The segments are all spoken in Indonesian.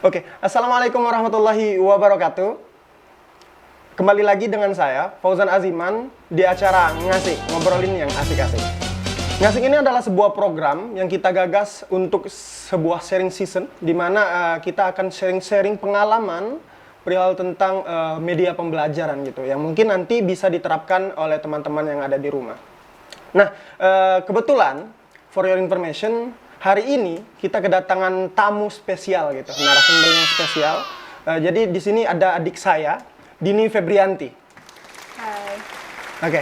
Oke, Assalamualaikum warahmatullahi wabarakatuh. Kembali lagi dengan saya, Fauzan Aziman, di acara Ngasik, ngobrolin yang asik-asik. Ngasik ini adalah sebuah program yang kita gagas untuk sebuah sharing season, di mana kita akan sharing-sharing pengalaman perihal tentang media pembelajaran gitu, yang mungkin nanti bisa diterapkan oleh teman-teman yang ada di rumah. Nah, kebetulan, for your information, hari ini kita kedatangan tamu spesial gitu, narasumber yang spesial. Jadi di sini ada adik saya, Dini Febrianti. Hai. Oke,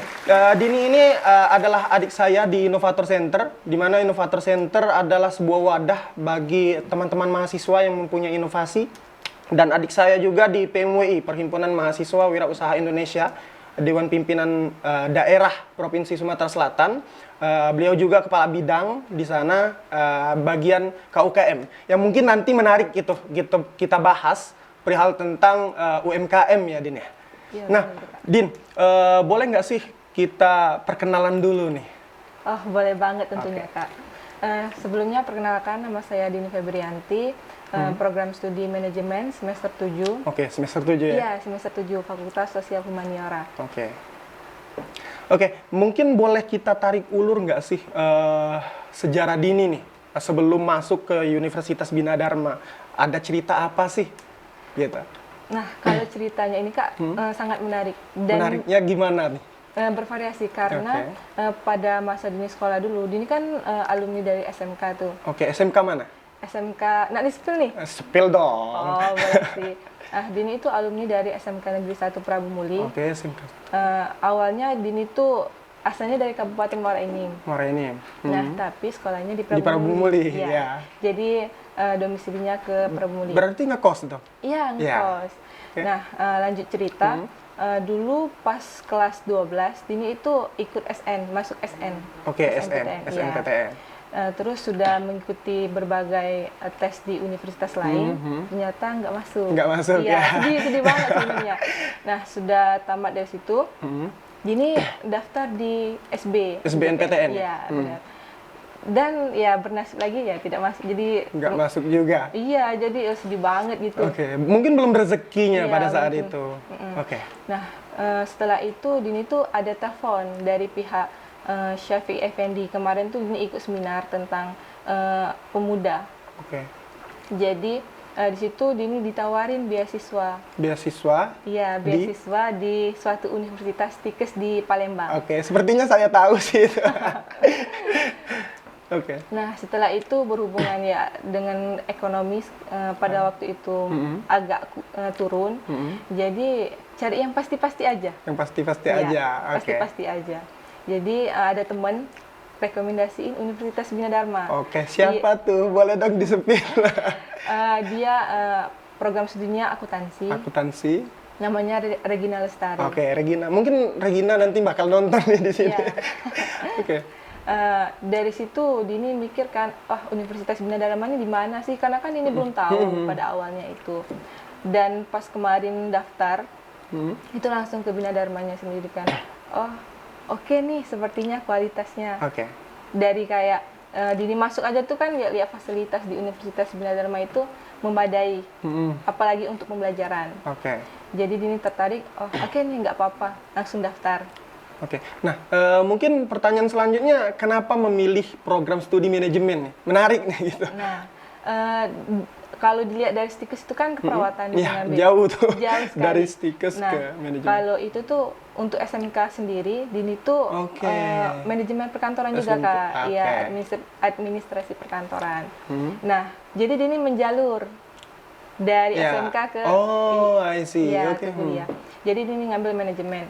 Dini ini adalah adik saya di Innovator Center, di mana Innovator Center adalah sebuah wadah bagi teman-teman mahasiswa yang mempunyai inovasi. Dan adik saya juga di PMWI, Perhimpunan Mahasiswa Wirausaha Indonesia, Dewan Pimpinan Daerah Provinsi Sumatera Selatan. Beliau juga kepala bidang di sana bagian KUKM. Yang mungkin nanti menarik gitu kita bahas perihal tentang UMKM ya, Din ya. Iya, Nah, betul. Din, boleh nggak sih kita perkenalan dulu nih? Oh, boleh banget tentunya, Kak. Sebelumnya perkenalkan, nama saya Dini Febrianti, program studi manajemen semester 7. Oke, semester 7 ya? Iya, semester 7, Fakultas Sosial Humaniora. Oke, mungkin boleh kita tarik ulur nggak sih sejarah Dini nih sebelum masuk ke Universitas Bina Dharma? Ada cerita apa sih? Gitu. Nah, kalau ceritanya ini, Kak, sangat menarik. Dan Menariknya gimana nih? bervariasi karena pada masa Dini sekolah dulu, Dini kan alumni dari SMK tuh. Oke, SMK mana? SMK, nak di-spill nih? Spill dong. Oh, boleh sih. Dini itu alumni dari SMK Negeri 1 Prabu Muli. Oke, SMK. Awalnya Dini tuh asalnya dari Kabupaten Muara Enim. Muara ini. Nah, tapi sekolahnya di Di Prabu Muli, Iya. ya. Jadi domisilinya ke Prabu Muli. Berarti ngekos dong? Iya, ngekos. Oke. Nah, lanjut cerita. Dulu pas kelas 12, Dini itu ikut SN, masuk SN. Oke, SN, iya. SNPTN. Terus sudah mengikuti berbagai tes di universitas lain, ternyata nggak masuk. Nggak masuk, iya, ya. sedih banget sebenarnya. Nah, sudah tamat dari situ, Dini daftar di SBNPTN? Iya, benar. Dan ya bernasib lagi ya tidak masuk. Jadi Nggak masuk juga? iya, jadi sedih banget gitu. Oke, mungkin belum rezekinya Iya, pada saat mungkin. itu. Oke. Nah, setelah itu Dini tuh ada telepon dari pihak Syafiq Effendi. Kemarin tuh Dini ikut seminar tentang pemuda. Oke. Jadi di situ Dini ditawarin beasiswa. Beasiswa? Iya, beasiswa di suatu universitas Tikes di Palembang. Oke, sepertinya saya tahu sih itu. Oke. Nah, setelah itu berhubungan ya dengan ekonomis pada waktu itu agak turun. Jadi cari yang pasti-pasti aja. Yang pasti-pasti Iya, aja. Oke. pasti-pasti aja. Jadi ada teman rekomendasiin Universitas Bina Dharma. Oke, siapa tuh? Boleh dong disepil. Dia program studinya akuntansi. Akuntansi. Namanya Regina Lestari. Oke, Regina. Mungkin Regina nanti bakal nonton nih di sini. Iya. Oke. Dari situ Dini mikir kan, Universitas Bina Dharma ini di mana sih? Karena kan ini belum tahu pada awalnya itu. Dan pas kemarin daftar, itu langsung ke Bina Dharmanya sendiri kan. Oh, oke nih, sepertinya kualitasnya. Oke. Dari kayak Dini masuk aja tuh kan lihat fasilitas di Universitas Bina Dharma itu memadai, apalagi untuk pembelajaran. Oke. Jadi Dini tertarik, oke nih nggak apa-apa, langsung daftar. Oke. Nah, mungkin pertanyaan selanjutnya, kenapa memilih program studi manajemen nih? Menarik nih gitu. Nah, kalau dilihat dari Stikes itu kan keperawatan Ya, mengambil. jauh tuh. Jauh sekali. Dari Stikes Nah, ke manajemen. kalau itu tuh untuk SMK sendiri, Dini tuh Oke. manajemen perkantoran juga, SMK, Kak. oke. Iya, administrasi perkantoran. Nah, jadi Dini menjalur dari Ya. SMK ke Oh, I see. iya, Oke. ke kuliah. Jadi Dini ngambil manajemen.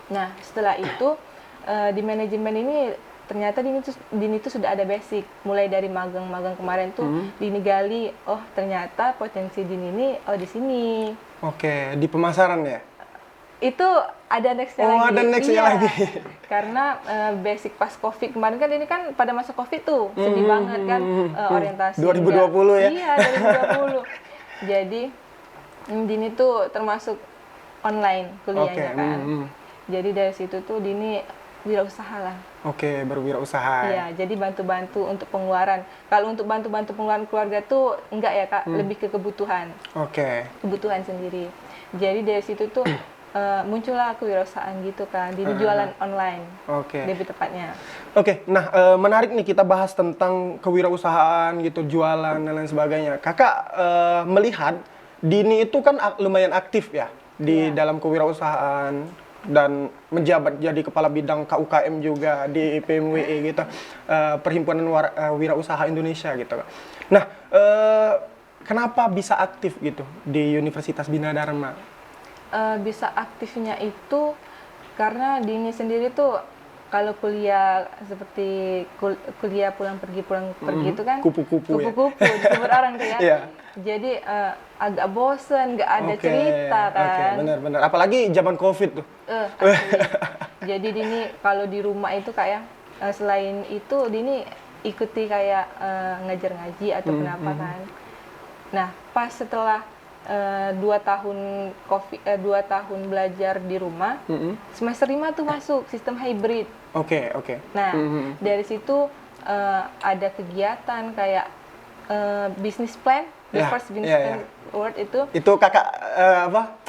Nah, setelah itu di manajemen ini ternyata Dini tuh sudah ada basic. Mulai dari magang kemarin tuh Dini gali, ternyata potensi Dini ini di sini. Oke, di pemasaran ya? Itu ada nextnya lagi. Oh, ada nextnya Iya. lagi. Karena basic pas COVID kemarin kan ini kan pada masa COVID tuh sedih banget kan orientasi. 2020 ya? Iya, 2020. Jadi Dini tuh termasuk online kuliahnya kan. Jadi dari situ tuh Dini wirausaha lah. Oke, berwirausaha. Iya, jadi bantu-bantu untuk pengeluaran. Kalau untuk bantu-bantu pengeluaran keluarga tuh enggak ya Kak, lebih ke kebutuhan. Oke. Kebutuhan sendiri. Jadi dari situ tuh muncullah kewirausahaan gitu kan. Jadi jualan online. Oke. Lebih tepatnya. Oke, nah menarik nih kita bahas tentang kewirausahaan gitu, jualan dan lain sebagainya. Kakak melihat Dini itu kan lumayan aktif ya di dalam kewirausahaan dan menjabat jadi kepala bidang KUKM juga di PMWE gitu, Perhimpunan Wirausaha Indonesia gitu. Nah, kenapa bisa aktif gitu di Universitas Bina Dharma? Bisa aktifnya itu karena Dini sendiri tuh kalau kuliah seperti kuliah pulang pergi itu kan Kupu-kupu ya? kupu-kupu disebut orang tuh ya. Iya. Jadi agak bosen, nggak ada cerita kan. Oke, benar-benar. Apalagi zaman COVID tuh. Asli. Jadi Dini kalau di rumah itu kayak selain itu Dini ikuti kayak ngajar ngaji atau kenapa kan. Nah, pas setelah 2 tahun COVID, 2 tahun belajar di rumah, semester 5 tuh masuk sistem hybrid. Oke. Nah, dari situ ada kegiatan kayak business plan, the first business plan award itu. Itu kakak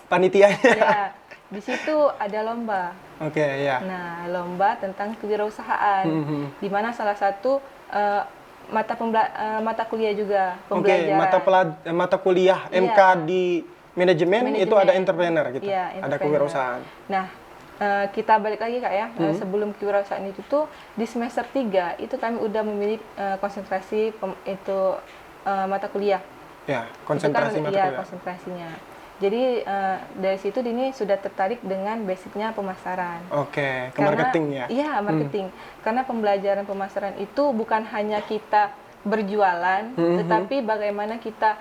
panitianya? Ya, di situ ada lomba. Oke, ya. Nah, lomba tentang kewirausahaan, di mana salah satu mata kuliah juga pembelajaran. Mata kuliah MK di manajemen itu ada entrepreneur gitu. Iya, ada kewirausahaan. Nah, kita balik lagi Kak ya, sebelum kewirausahaan itu tuh di semester 3 itu kami udah memilih konsentrasi mata kuliah. Ya, konsentrasi mata kuliah. Konsentrasinya. Jadi dari situ Dini sudah tertarik dengan basicnya pemasaran. Oke, ke marketing ya? Iya, marketing. Karena pembelajaran pemasaran itu bukan hanya kita berjualan, tetapi bagaimana kita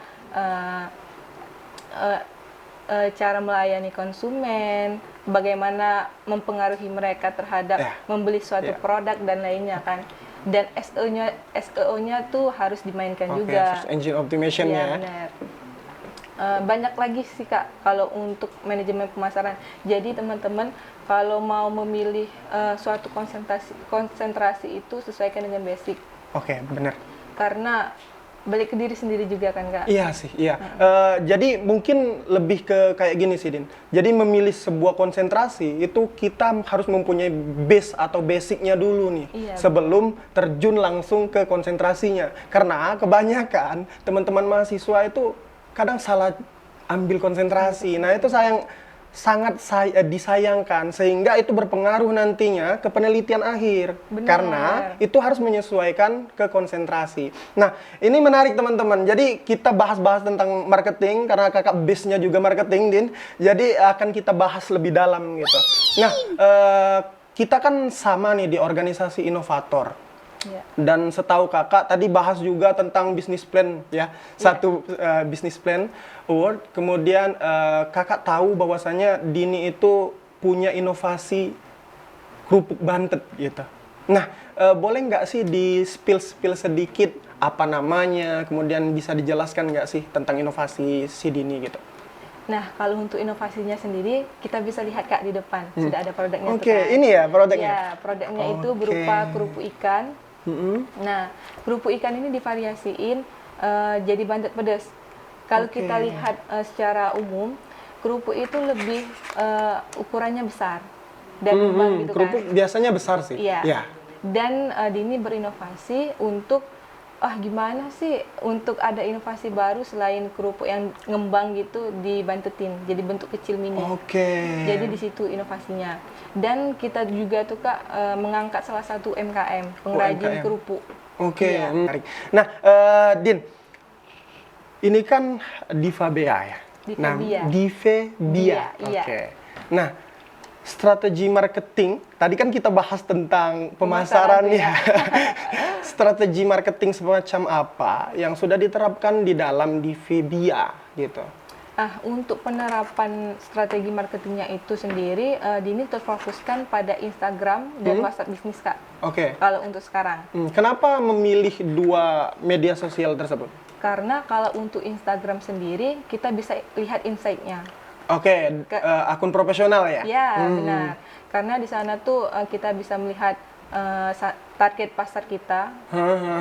cara melayani konsumen, bagaimana mempengaruhi mereka terhadap membeli suatu produk dan lainnya kan. Dan SEO-nya tuh harus dimainkan juga. Search engine optimization ya. Benar. Banyak lagi sih Kak kalau untuk manajemen pemasaran. Jadi teman-teman kalau mau memilih suatu konsentrasi itu sesuaikan dengan basic. Oke, benar. Karena balik ke diri sendiri juga kan Kak. Iya sih, iya. Jadi mungkin lebih ke kayak gini sih Din. Jadi memilih sebuah konsentrasi itu kita harus mempunyai base atau basicnya dulu nih. Iya, sebelum terjun langsung ke konsentrasinya. Karena kebanyakan teman-teman mahasiswa itu kadang salah ambil konsentrasi. Nah, itu sangat disayangkan sehingga itu berpengaruh nantinya ke penelitian akhir. Benar. Karena itu harus menyesuaikan ke konsentrasi. Nah, ini menarik teman-teman. Jadi kita bahas-bahas tentang marketing karena kakak base-nya juga marketing, Din. Jadi akan kita bahas lebih dalam gitu. Nah, kita kan sama nih di organisasi inovator. Ya. Dan setahu kakak tadi bahas juga tentang business plan ya, satu business plan award. Kemudian kakak tahu bahwasanya Dini itu punya inovasi kerupuk bantet gitu. Nah, boleh nggak sih di spill sedikit apa namanya, kemudian bisa dijelaskan nggak sih tentang inovasi si Dini gitu? Nah, kalau untuk inovasinya sendiri kita bisa lihat Kak di depan sudah ada produknya. Oke, ini ya produknya. Ya, produknya itu berupa kerupuk ikan. Nah, kerupuk ikan ini divariasiin jadi bantet pedas. Kalau kita lihat secara umum, kerupuk itu lebih ukurannya besar dan lembang gitu kan. Kerupuk biasanya besar sih. Iya. Ya. Dan Dini berinovasi untuk gimana sih untuk ada inovasi baru selain kerupuk yang ngembang gitu dibantetin jadi bentuk kecil mini. Jadi di situ inovasinya. Dan kita juga tuh Kak mengangkat salah satu UMKM pengrajin kerupuk. Iya. Menarik. Nah, Din, ini kan Diva Bea ya. Diva Bea. Oke. Nah, strategi marketing, tadi kan kita bahas tentang pemasaran ya. Strategi marketing semacam apa yang sudah diterapkan di dalam Diva Bea gitu? Untuk penerapan strategi marketingnya itu sendiri, Dini terfokuskan pada Instagram dan WhatsApp bisnis Kak. Kalau untuk sekarang. Kenapa memilih dua media sosial tersebut? Karena kalau untuk Instagram sendiri, kita bisa lihat insight-nya. Akun profesional ya? Ya, benar. Karena di sana tuh kita bisa melihat target pasar kita.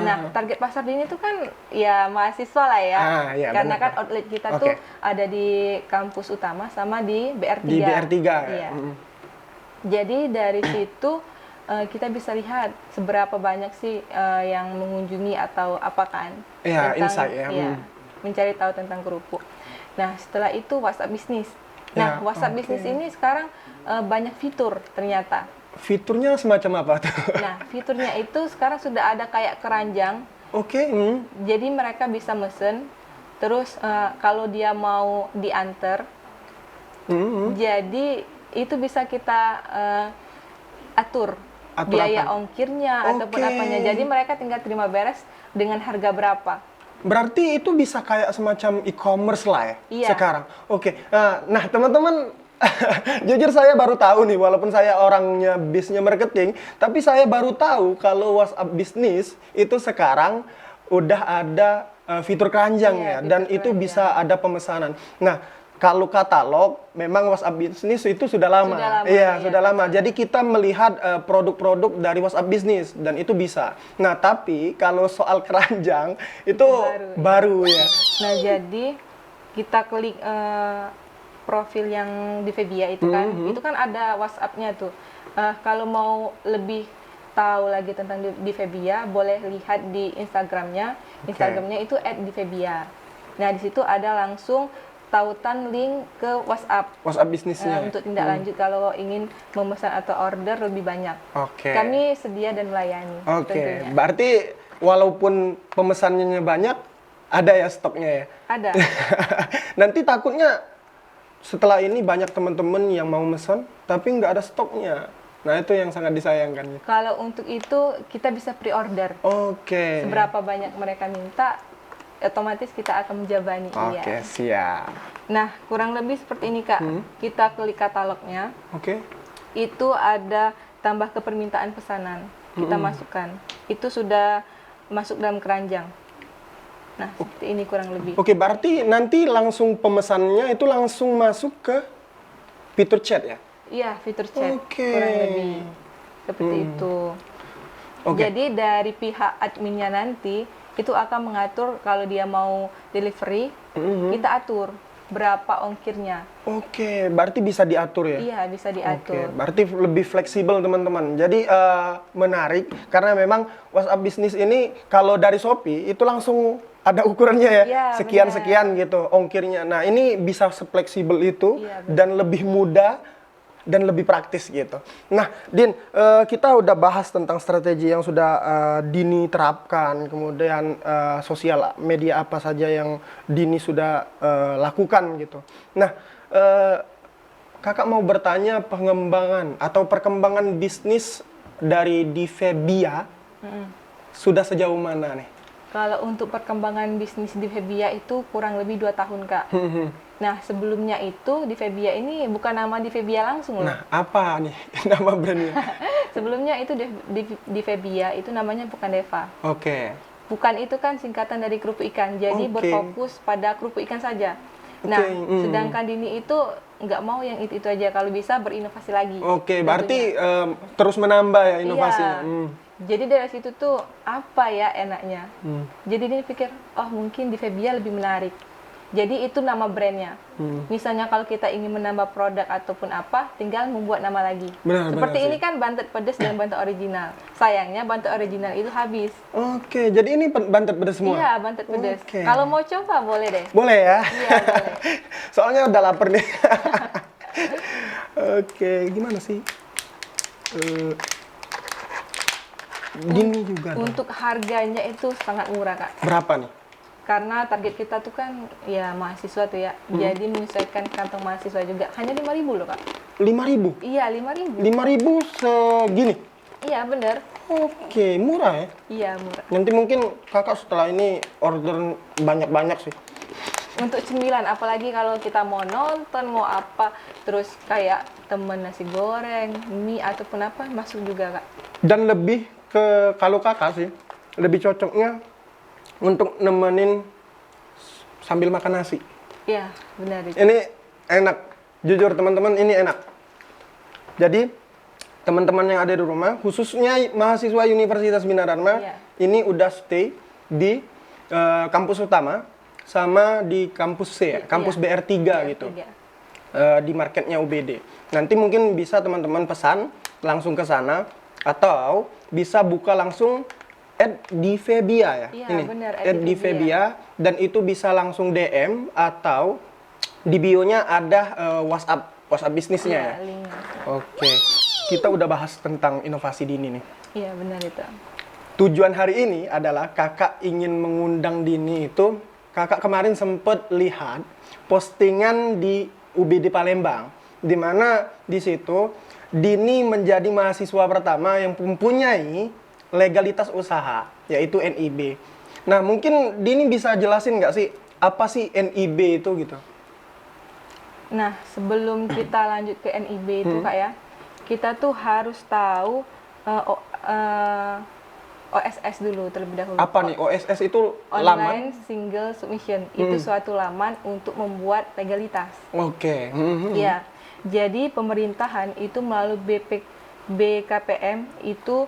Nah, target pasar ini tuh kan ya mahasiswa lah ya. Iya, Karena benar. kan outlet kita tuh ada di kampus utama sama di BR3. Di BR3. Iya. Jadi dari situ kita bisa lihat seberapa banyak sih yang mengunjungi atau apa kan. Iya, insight ya. Iya, mencari tahu tentang kerupuk. Nah, setelah itu WhatsApp bisnis. Nah, WhatsApp bisnis ini sekarang banyak fitur ternyata. Fiturnya semacam apa tuh? Nah, fiturnya itu sekarang sudah ada kayak keranjang. Jadi mereka bisa mesen. Terus kalau dia mau diantar, jadi itu bisa kita atur biaya ongkirnya ataupun apanya. Jadi mereka tinggal terima beres dengan harga berapa. Berarti itu bisa kayak semacam e-commerce lah ya? Iya. Sekarang. Nah teman-teman, jujur saya baru tahu nih, walaupun saya orangnya bisnisnya marketing, tapi saya baru tahu kalau WhatsApp bisnis itu sekarang udah ada fitur keranjang ya, dan itu bisa ada pemesanan. Nah, kalau katalog, memang WhatsApp bisnis itu sudah lama. Sudah lama. Jadi kita melihat produk-produk dari WhatsApp bisnis dan itu bisa. Nah, tapi kalau soal keranjang itu baru ya. Nah, jadi kita klik profil yang di Febia itu kan ada WhatsApp-nya tuh. Kalau mau lebih tahu lagi tentang di Febia, boleh lihat di Instagramnya. Instagramnya itu @divebia. Nah, di situ ada langsung tautan link ke WhatsApp bisnisnya untuk tindak lanjut kalau ingin memesan atau order lebih banyak. Kami sedia dan melayani. Tentunya. Berarti walaupun pemesanannya banyak, ada ya stoknya ya? Ada. Nanti takutnya setelah ini banyak teman-teman yang mau mesen tapi nggak ada stoknya. Nah, itu yang sangat disayangkan. Kalau untuk itu kita bisa pre-order. Seberapa banyak mereka minta, otomatis kita akan menjabani. Siap. Nah, kurang lebih seperti ini Kak. Kita klik katalognya. Itu ada tambah ke permintaan pesanan. Kita masukkan. Itu sudah masuk dalam keranjang. Nah, seperti ini kurang lebih. Berarti nanti langsung pemesannya itu langsung masuk ke fitur chat ya? Iya, fitur chat. Kurang lebih seperti itu. Jadi dari pihak adminnya nanti itu akan mengatur kalau dia mau delivery, kita atur berapa ongkirnya. Berarti bisa diatur ya? Iya, bisa diatur. Berarti lebih fleksibel teman-teman. Jadi menarik karena memang WhatsApp bisnis ini kalau dari Shopee itu langsung ada ukurannya ya, sekian-sekian gitu ongkirnya. Nah, ini bisa fleksibel itu dan lebih mudah dan lebih praktis gitu. Nah, Din, kita udah bahas tentang strategi yang sudah Dini terapkan, kemudian sosial media apa saja yang Dini sudah lakukan gitu. Nah, kakak mau bertanya pengembangan atau perkembangan bisnis dari Divebia sudah sejauh mana nih? Kalau untuk perkembangan bisnis di Febia itu kurang lebih 2 tahun, Kak. Nah, sebelumnya itu di Febia ini bukan nama di Febia langsung loh. Nah, apa nih nama brandnya? Sebelumnya itu di Febia itu namanya Bukan Deva. Bukan itu kan singkatan dari kerupuk ikan, jadi berfokus pada kerupuk ikan saja. Nah, sedangkan Dini itu nggak mau yang itu aja, kalau bisa berinovasi lagi. Berarti terus menambah ya inovasinya. Jadi dari situ tuh apa ya enaknya. Jadi dia pikir, oh mungkin di Febia lebih menarik. Jadi itu nama brandnya. Misalnya kalau kita ingin menambah produk ataupun apa, tinggal membuat nama lagi. Seperti ini kan bantet pedas dan bantet original. Sayangnya bantet original itu habis. Jadi ini bantet pedas semua? Iya, bantet pedas. Kalau mau coba boleh deh. Boleh ya? Iya, boleh. Soalnya udah lapar nih. Gimana sih? Gini juga. Untuk harganya itu sangat murah, Kak. Berapa nih? Karena target kita tuh kan ya mahasiswa tuh ya. Jadi menyesuaikan kantong mahasiswa juga. Hanya 5.000 loh, Kak. 5.000? Iya, 5.000. 5.000 segini? Iya, bener. Murah ya? Iya, murah. Nanti mungkin kakak setelah ini order banyak-banyak sih. Untuk cemilan, apalagi kalau kita mau nonton, mau apa, terus kayak temen nasi goreng, mie ataupun apa, masuk juga, Kak. Dan lebih ke, kalau kakak sih, lebih cocoknya untuk nemenin sambil makan nasi. Iya, benar itu. Ini enak, jujur teman-teman, ini enak. Jadi teman-teman yang ada di rumah, khususnya mahasiswa Universitas Bina Dharma, Iya. ini udah stay di kampus utama sama di kampus C, ya, kampus Iya. BR3 gitu. Tiga. Di marketnya UBD. Nanti mungkin bisa teman-teman pesan langsung ke sana atau bisa buka langsung di Febia ya. Iya, Ini benar, di Febia dan itu bisa langsung DM atau di bio-nya ada WhatsApp bisnisnya ya. Iya, link. Oke. Kita udah bahas tentang inovasi dini nih. Iya, benar itu. Tujuan hari ini adalah kakak ingin mengundang Dini itu, kakak kemarin sempet lihat postingan di UBD Palembang, di mana di situ Dini menjadi mahasiswa pertama yang mempunyai legalitas usaha, yaitu NIB. Nah, mungkin Dini bisa jelasin nggak sih, apa sih NIB itu gitu? Nah, sebelum kita lanjut ke NIB itu Kak ya, kita tuh harus tahu OSS dulu terlebih dahulu. Apa nih OSS itu? Laman? Online Single Submission. Itu suatu laman untuk membuat legalitas. Oke. Iya. Jadi pemerintahan itu melalui BKPM itu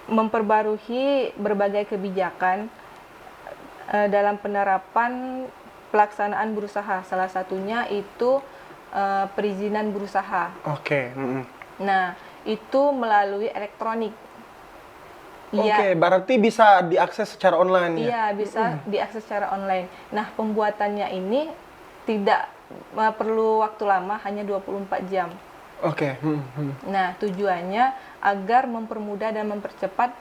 memperbarui berbagai kebijakan dalam penerapan pelaksanaan berusaha. Salah satunya itu perizinan berusaha. Oke. Nah, itu melalui elektronik. Oke, berarti bisa diakses secara online ya? Iya, bisa diakses secara online. Nah, pembuatannya ini tidak perlu waktu lama, hanya 24 jam. Oke. Nah, tujuannya agar mempermudah dan mempercepat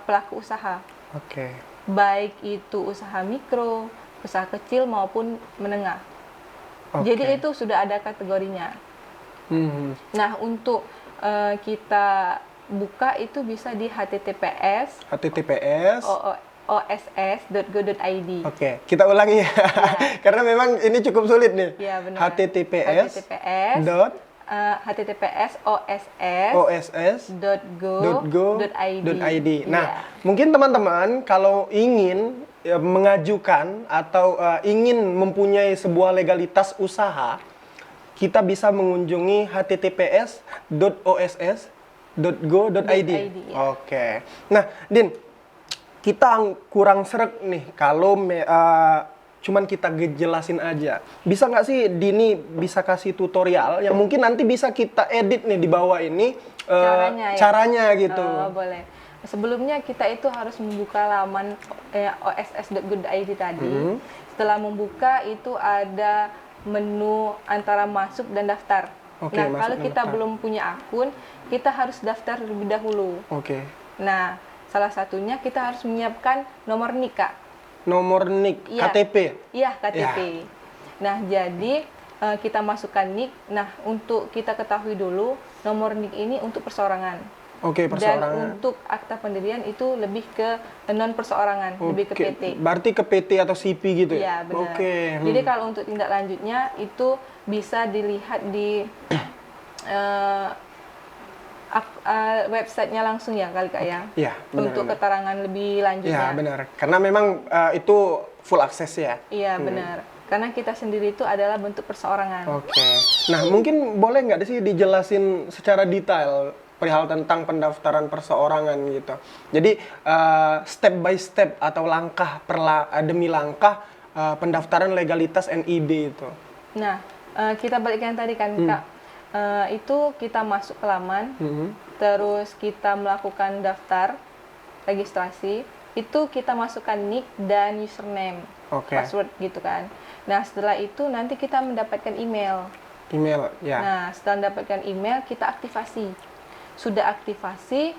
pelaku usaha. Oke. Baik itu usaha mikro, usaha kecil maupun menengah. Oke. Jadi itu sudah ada kategorinya. Nah, untuk kita buka itu bisa di https oss.go.id. Oke, kita ulangi ya. Karena memang ini cukup sulit nih. Iya, benar. https dot oss.go.id. Nah, Iya. mungkin teman-teman kalau ingin mengajukan atau ingin mempunyai sebuah legalitas usaha, kita bisa mengunjungi https.oss.go.id. Ya. Oke. Nah, Din, kita kurang sreg nih kalau cuman kita ngejelasin aja. Bisa nggak sih Dini bisa kasih tutorial yang mungkin nanti bisa kita edit nih di bawah ini caranya gitu. Oh, boleh. Sebelumnya kita itu harus membuka laman oss.go.id tadi. Setelah membuka itu ada menu antara masuk dan daftar. Oke, nah, masuk kalau dan kita daftar. belum punya akun, kita harus daftar terlebih dahulu. Oke. Nah, salah satunya kita harus menyiapkan nomor NIK, Kak. Nomor NIK, Iya. KTP. Iya, KTP. Nah, jadi kita masukkan NIK. Nah, untuk kita ketahui dulu, nomor NIK ini untuk perseorangan. Oke, Dan perseorangan. untuk akta pendirian itu lebih ke non perseorangan, lebih ke Oke, PT. berarti ke PT atau CP gitu ya? Iya, benar. Oke. Jadi kalau untuk tindak lanjutnya itu bisa dilihat di websitenya langsung ya kali Kak ya. Iya, benar. Untuk keterangan lebih lanjutnya. Iya, benar. Karena memang itu full akses ya. Iya, benar. Karena kita sendiri itu adalah bentuk perseorangan. Oke. Nah, mungkin boleh nggak sih dijelasin secara detail perihal tentang pendaftaran perseorangan gitu. Jadi step by step atau langkah demi langkah pendaftaran legalitas NIB itu. Nah, kita balik yang tadi kan Kak. Itu kita masuk ke laman, terus kita melakukan daftar registrasi, itu kita masukkan nick dan username, Oke. password gitu kan. Nah, setelah itu nanti kita mendapatkan email. Email, ya. Nah, setelah mendapatkan email, kita aktivasi. Sudah aktivasi,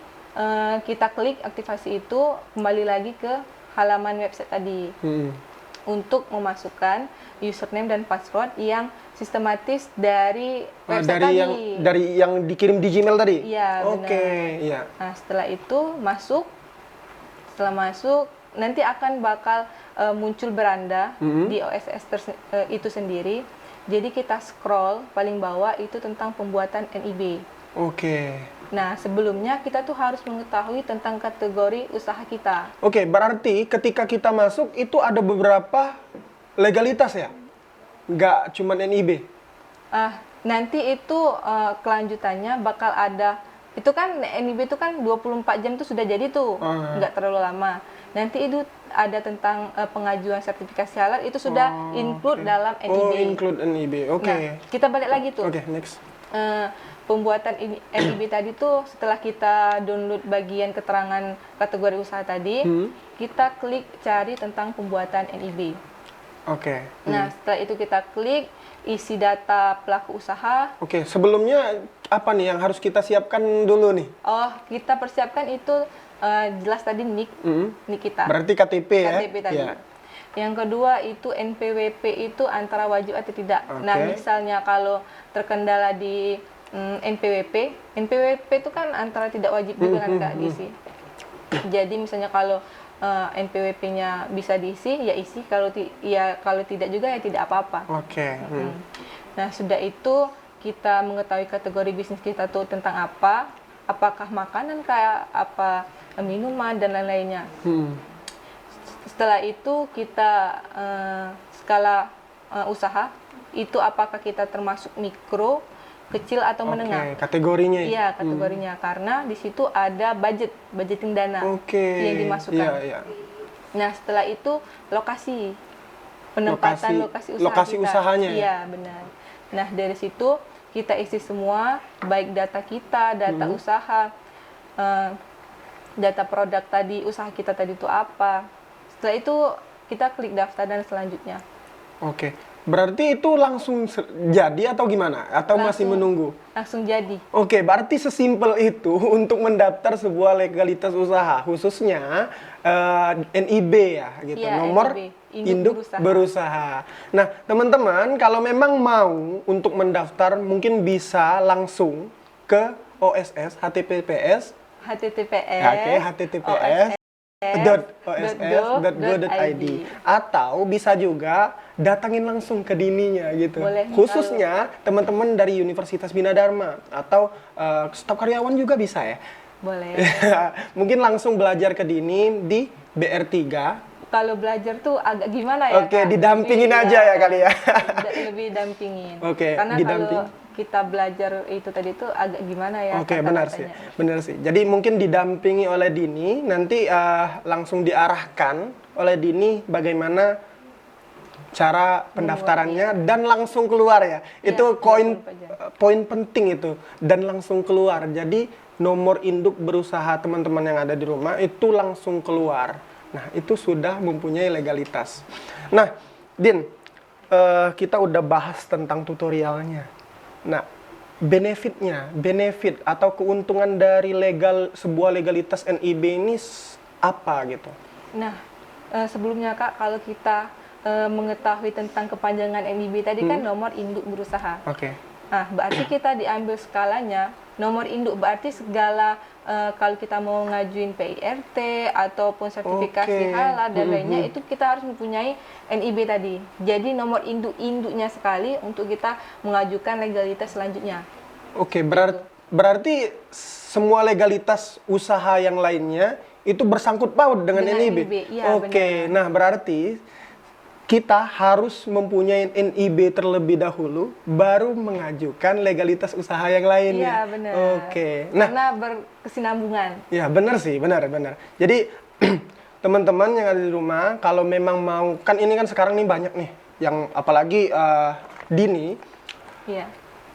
kita klik aktivasi itu, kembali lagi ke halaman website tadi. Untuk memasukkan username dan password yang sistematis dari website tadi. Dari yang dikirim di Gmail tadi? Iya, benar. Oke, iya. Nah, setelah itu masuk. Setelah masuk, nanti akan bakal muncul beranda di OSS itu sendiri. Jadi kita scroll paling bawah itu tentang pembuatan NIB. Oke. Nah, sebelumnya kita tuh harus mengetahui tentang kategori usaha kita. Oke, berarti ketika kita masuk itu ada beberapa legalitas ya? Nggak cuma NIB? Nanti itu kelanjutannya bakal ada, itu kan NIB itu kan 24 jam tuh sudah jadi tuh, nggak terlalu lama. Nanti itu ada tentang pengajuan sertifikasi halal, itu sudah include dalam NIB. Oh, include NIB, oke. Nah, kita balik lagi tuh. Oke, next. Pembuatan NIB tadi tuh setelah kita download bagian keterangan kategori usaha tadi, kita klik cari tentang pembuatan NIB. Oke. Nah, setelah itu kita klik isi data pelaku usaha. Oke, sebelumnya apa nih yang harus kita siapkan dulu nih? Oh, kita persiapkan itu jelas tadi nik kita. Berarti KTP ya? KTP tadi. Ya. Yang kedua itu NPWP itu antara wajib atau tidak. Nah, misalnya kalau terkendala di NPWP itu kan antara tidak wajib juga kan Kak diisi. Jadi misalnya kalau NPWP-nya bisa diisi, ya isi. Kalau tidak juga ya tidak apa-apa. Oke. Nah, sudah itu kita mengetahui kategori bisnis kita tuh tentang apa, apakah makanan kayak apa, minuman dan lain-lainnya. Setelah itu kita skala usaha itu apakah kita termasuk mikro, kecil atau menengah. Kategorinya. Iya, kategorinya karena di situ ada budgeting dana yang dimasukkan. Nah, setelah itu lokasi penempatan lokasi usahanya. Iya, benar. Nah, dari situ kita isi semua, baik data kita, data usaha, data produk tadi, usaha kita tadi itu apa. Setelah itu kita klik daftar dan selanjutnya. Oke. Berarti itu langsung jadi atau gimana? Atau masih menunggu? Langsung jadi. Oke, berarti sesimpel itu untuk mendaftar sebuah legalitas usaha, khususnya NIB ya, gitu. Ya, Nomor NIB, induk berusaha. Nah, teman-teman, kalau memang mau untuk mendaftar, mungkin bisa langsung ke OSS, https .oss.go.id atau bisa juga datangin langsung ke Dininya gitu. Boleh, khususnya teman-teman dari Universitas Bina Dharma atau staf karyawan juga bisa ya. Boleh. Mungkin langsung belajar ke Dini di BR3. Kalau belajar tuh agak gimana ya? Oke, didampingin aja ya kali ya. Lebih dampingin. Oke, karena kalau kita belajar itu tadi tuh agak gimana ya? Oke, benar sih. Jadi mungkin didampingi oleh Dini, nanti langsung diarahkan oleh Dini bagaimana cara pendaftarannya dan langsung keluar ya. Itu poin penting itu, dan langsung keluar. Jadi nomor induk berusaha teman-teman yang ada di rumah itu langsung keluar. Nah, itu sudah mempunyai legalitas. Nah, Din, kita udah bahas tentang tutorialnya. Nah, benefit atau keuntungan dari sebuah legalitas NIB ini apa gitu? Nah, sebelumnya Kak, kalau kita mengetahui tentang kepanjangan NIB tadi kan nomor induk berusaha. Oke. Nah, berarti kita diambil skalanya, nomor induk berarti segala kalau kita mau ngajuin PIRT ataupun sertifikasi halal dan lainnya itu kita harus mempunyai NIB tadi. Jadi nomor induknya sekali untuk kita mengajukan legalitas selanjutnya. Oke, berarti semua legalitas usaha yang lainnya itu bersangkut paut dengan NIB. Iya, Oke, nah berarti kita harus mempunyai NIB terlebih dahulu, baru mengajukan legalitas usaha yang lainnya. Iya, benar. Oke. Nah, karena berkesinambungan. Ya, benar sih, benar. Jadi, teman-teman yang ada di rumah, kalau memang mau, kan ini kan sekarang nih banyak nih, yang apalagi Dini, Iya.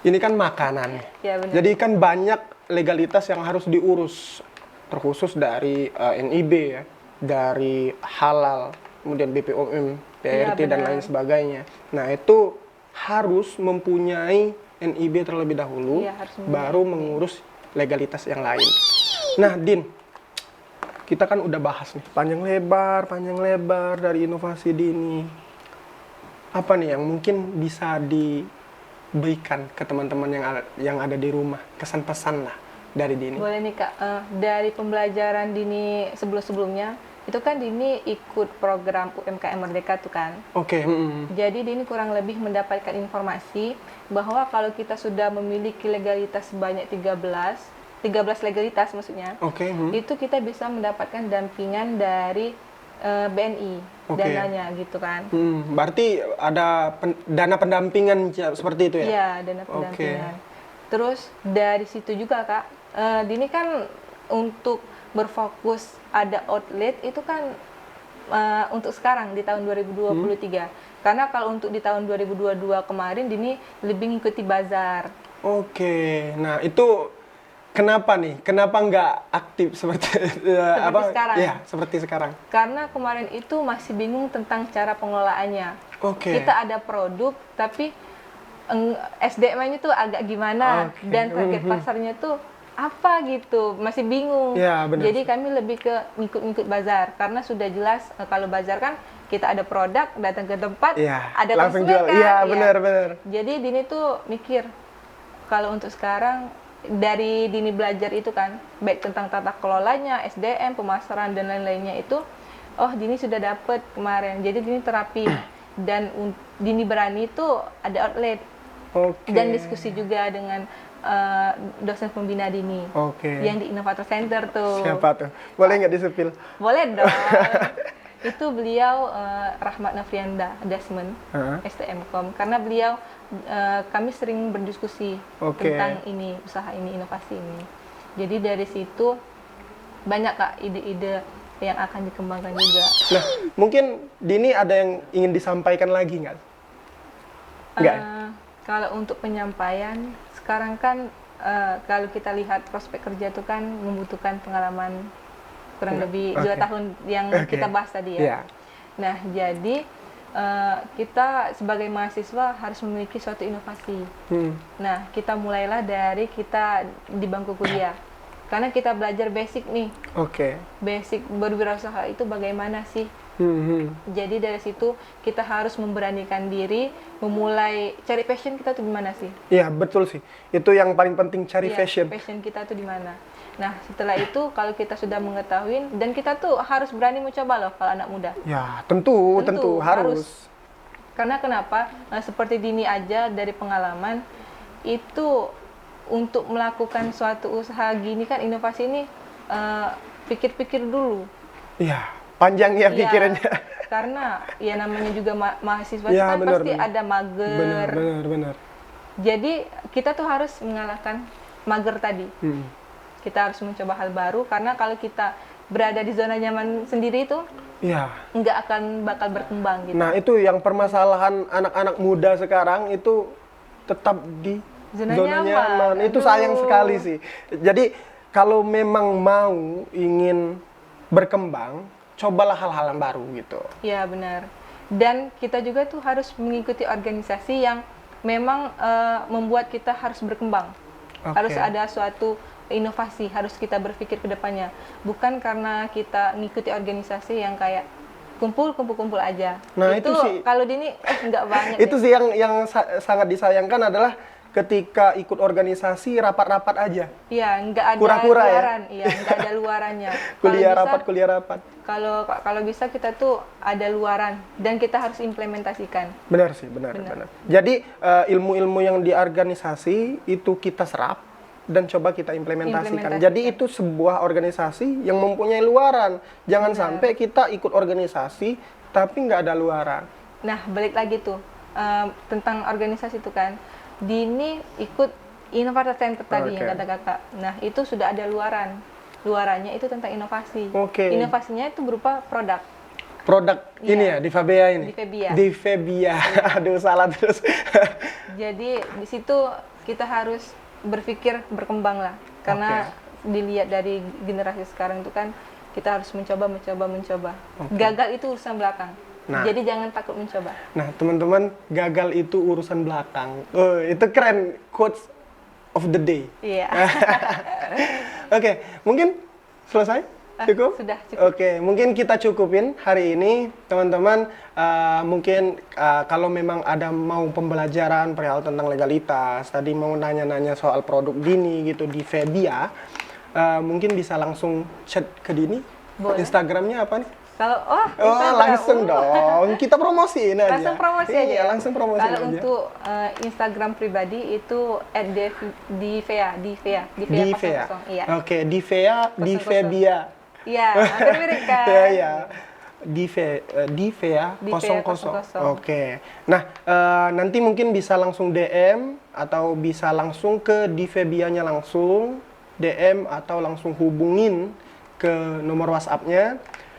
ini kan makanan. Iya, benar. Jadi kan banyak legalitas yang harus diurus, terkhusus dari NIB ya, dari halal, kemudian BPOM, PRT dan lain sebagainya. Nah, itu harus mempunyai NIB terlebih dahulu, baru mengurus legalitas yang lain. Nah, Din, kita kan udah bahas nih panjang lebar dari inovasi Dini. Apa nih yang mungkin bisa diberikan ke teman-teman yang ada di rumah, kesan pesan lah dari Dini? Boleh nih Kak, dari pembelajaran Dini sebelumnya itu kan Dini ikut program UMKM Merdeka tuh kan. Oke. Jadi Dini kurang lebih mendapatkan informasi bahwa kalau kita sudah memiliki legalitas sebanyak 13 legalitas maksudnya. Oke. Itu kita bisa mendapatkan dampingan dari BNI. Oke. dananya gitu kan. Berarti ada dana pendampingan seperti itu ya? Iya, dana pendampingan. Terus dari situ juga Kak, Dini kan untuk berfokus ada outlet itu kan untuk sekarang di tahun 2023. Karena kalau untuk di tahun 2022 kemarin Dini lebih ngikuti bazar. Oke, nah itu kenapa nih? Kenapa nggak aktif seperti Sekarang. Ya, seperti sekarang. Karena kemarin itu masih bingung tentang cara pengelolaannya. Oke. Kita ada produk tapi SDM-nya tuh agak gimana Oke. dan target pasarnya tuh apa gitu, masih bingung. Ya, benar. Jadi kami lebih ke ngikut-ngikut bazar karena sudah jelas kalau bazar kan kita ada produk, datang ke tempat, Iya, ada langsung konsumen jual. kan. Iya, benar. Jadi Dini tuh mikir kalau untuk sekarang dari Dini belajar itu kan, baik tentang tata kelolanya, SDM, pemasaran dan lain-lainnya itu, oh Dini sudah dapet kemarin. Jadi Dini terapi dan Dini berani tuh ada outlet Oke. dan diskusi juga dengan dosen pembina Dini Oke. yang di Innovator Center tuh. Siapa tuh? Boleh nggak disepil? Boleh dong. Itu beliau Rahmat Nafrianda Desmond, STMkom, karena beliau kami sering berdiskusi tentang ini, usaha ini, inovasi ini. Jadi dari situ banyak Kak ide-ide yang akan dikembangkan juga. Nah, mungkin Dini ada yang ingin disampaikan lagi nggak? Nggak? Kalau untuk penyampaian, sekarang kan kalau kita lihat prospek kerja itu kan membutuhkan pengalaman kurang lebih 2 tahun yang kita bahas tadi ya. Yeah. Nah, jadi kita sebagai mahasiswa harus memiliki suatu inovasi. Nah, kita mulailah dari kita di bangku kuliah. Karena kita belajar basic nih. Oke. Basic berwirausaha itu bagaimana sih? Jadi dari situ kita harus memberanikan diri, memulai cari passion kita tuh di mana sih? Iya, betul sih. Itu yang paling penting, cari passion. Passion kita tuh di mana? Nah, setelah itu kalau kita sudah mengetahui dan kita tuh harus berani mencoba loh kalau anak muda. Ya, tentu harus. Karena kenapa? Seperti Dini aja dari pengalaman itu untuk melakukan suatu usaha gini kan inovasi ini pikir-pikir dulu. Iya, panjang ya pikirannya. Karena ya namanya juga mahasiswa ya, kan pasti ada mager. Benar. Jadi kita tuh harus mengalahkan mager tadi. Kita harus mencoba hal baru karena kalau kita berada di zona nyaman sendiri itu nggak akan bakal berkembang gitu. Nah, itu yang permasalahan anak-anak muda sekarang itu tetap di zona nyaman. Itu sayang sekali sih. Jadi kalau memang mau ingin berkembang, cobalah hal-hal yang baru gitu. Iya, benar. Dan kita juga tuh harus mengikuti organisasi yang memang membuat kita harus berkembang. Harus ada suatu inovasi, harus kita berpikir ke depannya. Bukan karena kita ngikuti organisasi yang kayak kumpul aja. Nah, itu sih kalau Dini nggak banyak. Itu sih yang sangat disayangkan adalah ketika ikut organisasi rapat-rapat aja. Iya, nggak ada Kura-kura luaran. Iya, nggak ada luarannya. kuliah rapat. Kalau bisa kita tuh ada luaran dan kita harus implementasikan. Benar sih, benar. Jadi ilmu-ilmu yang di organisasi itu kita serap dan coba kita implementasikan. Jadi itu sebuah organisasi yang mempunyai luaran. Jangan sampai kita ikut organisasi tapi nggak ada luaran. Nah, balik lagi tuh tentang organisasi itu kan. Dini ikut Innovator Center tadi yang kata kakak. Nah, itu sudah ada luaran. Luarannya itu tentang inovasi. Inovasinya itu berupa produk. Ini ya, di Febia ini? Di Febia. Aduh, salah terus. Jadi, di situ kita harus berpikir berkembang lah. Karena dilihat dari generasi sekarang itu kan, kita harus mencoba. Gagal itu urusan belakang. Nah, jadi jangan takut mencoba. Nah, teman-teman, gagal itu urusan belakang. Itu keren, quotes of the day. Iya. Oke, mungkin selesai? Cukup? Sudah cukup. Oke, mungkin kita cukupin hari ini, teman-teman. Mungkin kalau memang ada mau pembelajaran perihal tentang legalitas, tadi mau nanya-nanya soal produk Dini gitu di Febia, mungkin bisa langsung chat ke Dini. Boleh. Instagramnya apa nih? Kalau langsung dong, kita promosiin aja. Langsung promosi aja. Iya, langsung promosi aja. Kalau untuk Instagram pribadi itu @divea. Iya. Oke, Divea, di Febia. Iya, hampir mirip kan. Iya. Dive ya, Dive 00. 00. Oke. Nah, nanti mungkin bisa langsung DM atau bisa langsung ke Dive Bianya langsung DM atau langsung hubungin ke nomor WhatsApp-nya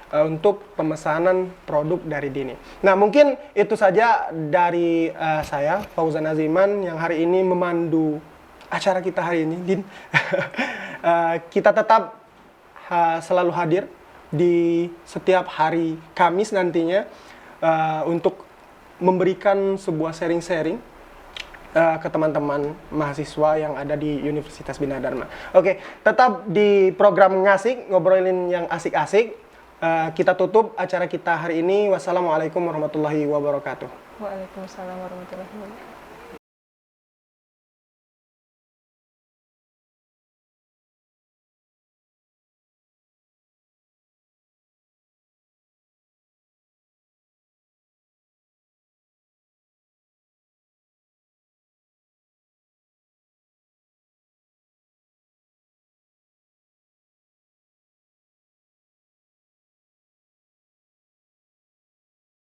untuk pemesanan produk dari Dini. Nah, mungkin itu saja dari saya, Fauzan Aziman, yang hari ini memandu acara kita hari ini, Din. Kita tetap selalu hadir di setiap hari Kamis nantinya untuk memberikan sebuah sharing-sharing ke teman-teman mahasiswa yang ada di Universitas Bina Dharma. Oke, tetap di program Ngasik, ngobrolin yang asik-asik. Kita tutup acara kita hari ini. Wassalamualaikum warahmatullahi wabarakatuh. Waalaikumsalam warahmatullahi wabarakatuh.